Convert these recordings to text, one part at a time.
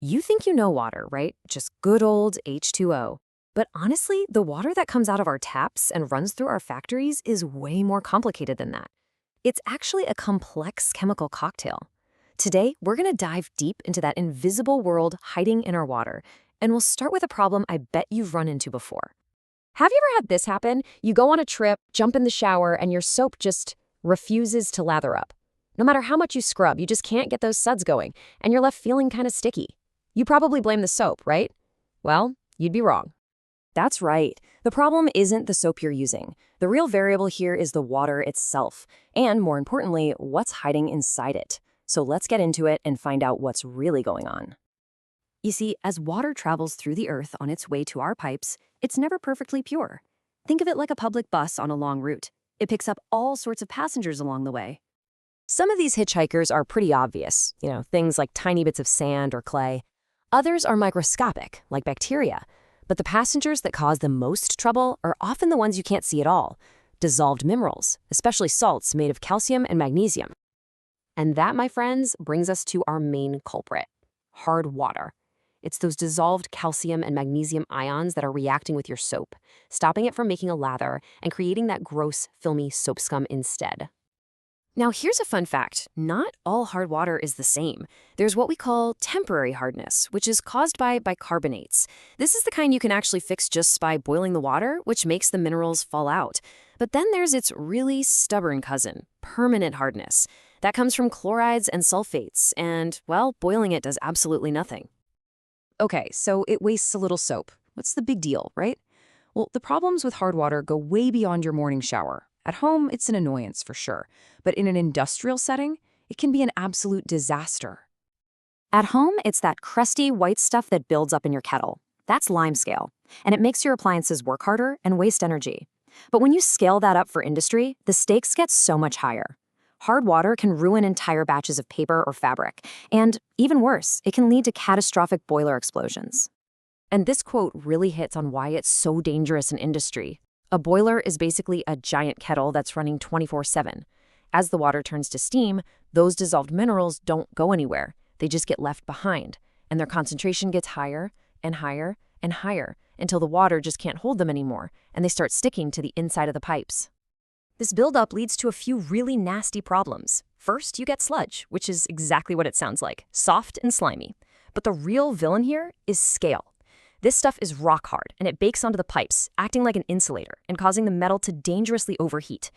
You think you know water, right? Just good old H2O. But honestly, the water that comes out of our taps and runs through our factories is way more complicated than that. It's actually a complex chemical cocktail. Today, we're going to dive deep into that invisible world hiding in our water, and we'll start with a problem I bet you've run into before. Have you ever had this happen? You go on a trip, jump in the shower, and your soap just refuses to lather up. No matter how much you scrub, you just can't get those suds going, and you're left feeling kind of sticky. You probably blame the soap, right? Well, you'd be wrong. That's right. The problem isn't the soap you're using. The real variable here is the water itself, and more importantly, what's hiding inside it. So let's get into it and find out what's really going on. You see, as water travels through the earth on its way to our pipes, it's never perfectly pure. Think of it like a public bus on a long route. It picks up all sorts of passengers along the way. Some of these hitchhikers are pretty obvious, things like tiny bits of sand or clay. Others are microscopic, like bacteria. But the passengers that cause the most trouble are often the ones you can't see at all: dissolved minerals, especially salts made of calcium and magnesium. And that, my friends, brings us to our main culprit: hard water. It's those dissolved calcium and magnesium ions that are reacting with your soap, stopping it from making a lather and creating that gross, filmy soap scum instead. Now, here's a fun fact. Not all hard water is the same. There's what we call temporary hardness, which is caused by bicarbonates. This is the kind you can actually fix just by boiling the water, which makes the minerals fall out. But then there's its really stubborn cousin, permanent hardness. That comes from chlorides and sulfates, and, well, boiling it does absolutely nothing. Okay, so it wastes a little soap. What's the big deal, right? Well, the problems with hard water go way beyond your morning shower. At home, it's an annoyance for sure, but in an industrial setting, it can be an absolute disaster. At home, it's that crusty white stuff that builds up in your kettle. That's limescale, and it makes your appliances work harder and waste energy. But when you scale that up for industry, the stakes get so much higher. Hard water can ruin entire batches of paper or fabric, and even worse, it can lead to catastrophic boiler explosions. And this quote really hits on why it's so dangerous in industry. A boiler is basically a giant kettle that's running 24/7. As the water turns to steam, those dissolved minerals don't go anywhere. They just get left behind, and their concentration gets higher and higher and higher until the water just can't hold them anymore, and they start sticking to the inside of the pipes. This buildup leads to a few really nasty problems. First, you get sludge, which is exactly what it sounds like, soft and slimy. But the real villain here is scale. This stuff is rock hard, and it bakes onto the pipes, acting like an insulator and causing the metal to dangerously overheat.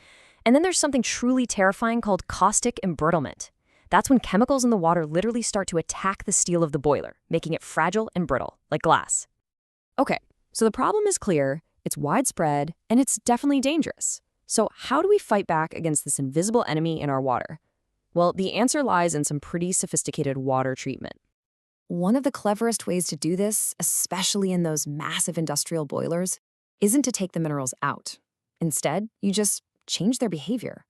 And then there's something truly terrifying called caustic embrittlement. That's when chemicals in the water literally start to attack the steel of the boiler, making it fragile and brittle, like glass. Okay, so the problem is clear, it's widespread, and it's definitely dangerous. So how do we fight back against this invisible enemy in our water? Well, the answer lies in some pretty sophisticated water treatment. One of the cleverest ways to do this, especially in those massive industrial boilers, isn't to take the minerals out. Instead, you just change their behavior.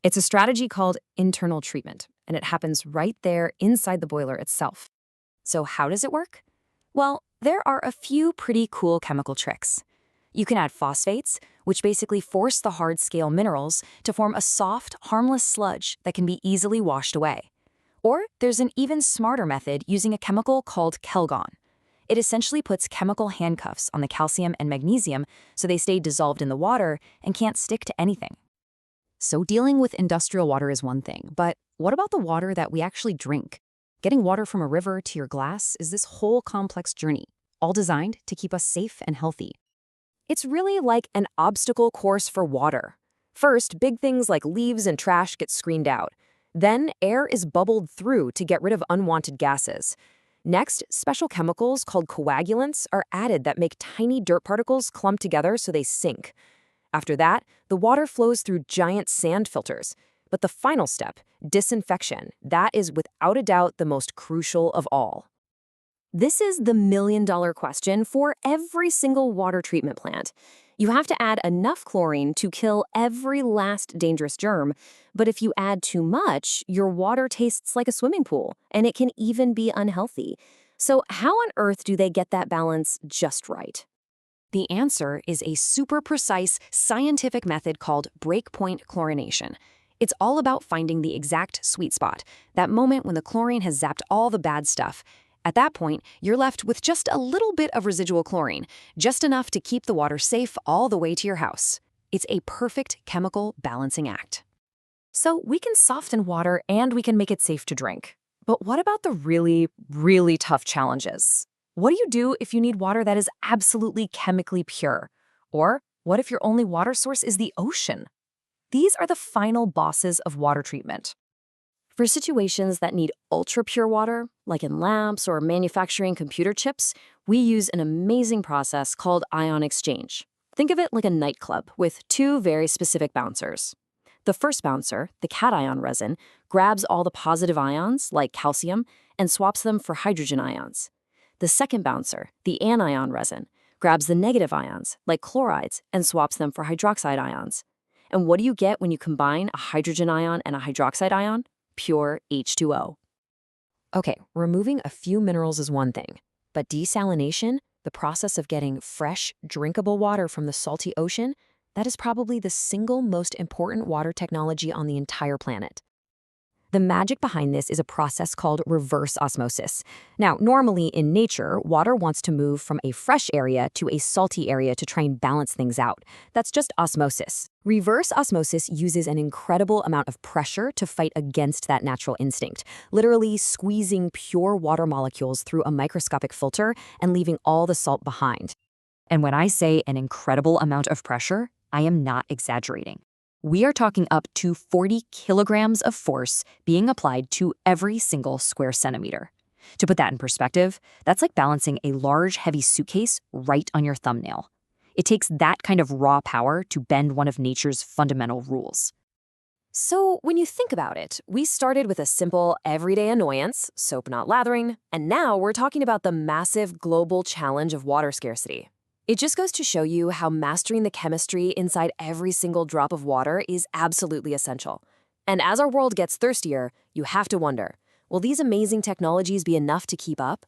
It's a strategy called internal treatment, and it happens right there inside the boiler itself. So how does it work? Well, there are a few pretty cool chemical tricks. You can add phosphates, which basically force the hard-scale minerals to form a soft, harmless sludge that can be easily washed away. Or there's an even smarter method using a chemical called Calgon. It essentially puts chemical handcuffs on the calcium and magnesium so they stay dissolved in the water and can't stick to anything. So dealing with industrial water is one thing, but what about the water that we actually drink? Getting water from a river to your glass is this whole complex journey, all designed to keep us safe and healthy. It's really like an obstacle course for water. First, big things like leaves and trash get screened out. Then, air is bubbled through to get rid of unwanted gases. Next, special chemicals called coagulants are added that make tiny dirt particles clump together so they sink. After that, the water flows through giant sand filters. But the final step, disinfection, that is without a doubt the most crucial of all. This is the million-dollar question for every single water treatment plant. You have to add enough chlorine to kill every last dangerous germ, but if you add too much, your water tastes like a swimming pool, and it can even be unhealthy. So how on earth do they get that balance just right? The answer is a super precise scientific method called breakpoint chlorination. It's all about finding the exact sweet spot, that moment when the chlorine has zapped all the bad stuff. At that point, you're left with just a little bit of residual chlorine, just enough to keep the water safe all the way to your house. It's a perfect chemical balancing act. So we can soften water and we can make it safe to drink. But what about the really, really tough challenges? What do you do if you need water that is absolutely chemically pure? Or what if your only water source is the ocean? These are the final bosses of water treatment. For situations that need ultra-pure water, like in labs or manufacturing computer chips, we use an amazing process called ion exchange. Think of it like a nightclub with two very specific bouncers. The first bouncer, the cation resin, grabs all the positive ions, like calcium, and swaps them for hydrogen ions. The second bouncer, the anion resin, grabs the negative ions, like chlorides, and swaps them for hydroxide ions. And what do you get when you combine a hydrogen ion and a hydroxide ion? Pure H2O. Okay, removing a few minerals is one thing, but desalination, the process of getting fresh, drinkable water from the salty ocean, that is probably the single most important water technology on the entire planet. The magic behind this is a process called reverse osmosis. Now, normally in nature, water wants to move from a fresh area to a salty area to try and balance things out. That's just osmosis. Reverse osmosis uses an incredible amount of pressure to fight against that natural instinct, literally squeezing pure water molecules through a microscopic filter and leaving all the salt behind. And when I say an incredible amount of pressure, I am not exaggerating. We are talking up to 40 kilograms of force being applied to every single square centimeter. To put that in perspective, that's like balancing a large, heavy suitcase right on your thumbnail. It takes that kind of raw power to bend one of nature's fundamental rules. So when you think about it, we started with a simple, everyday annoyance, soap not lathering, and now we're talking about the massive global challenge of water scarcity. It just goes to show you how mastering the chemistry inside every single drop of water is absolutely essential. And as our world gets thirstier, you have to wonder, will these amazing technologies be enough to keep up?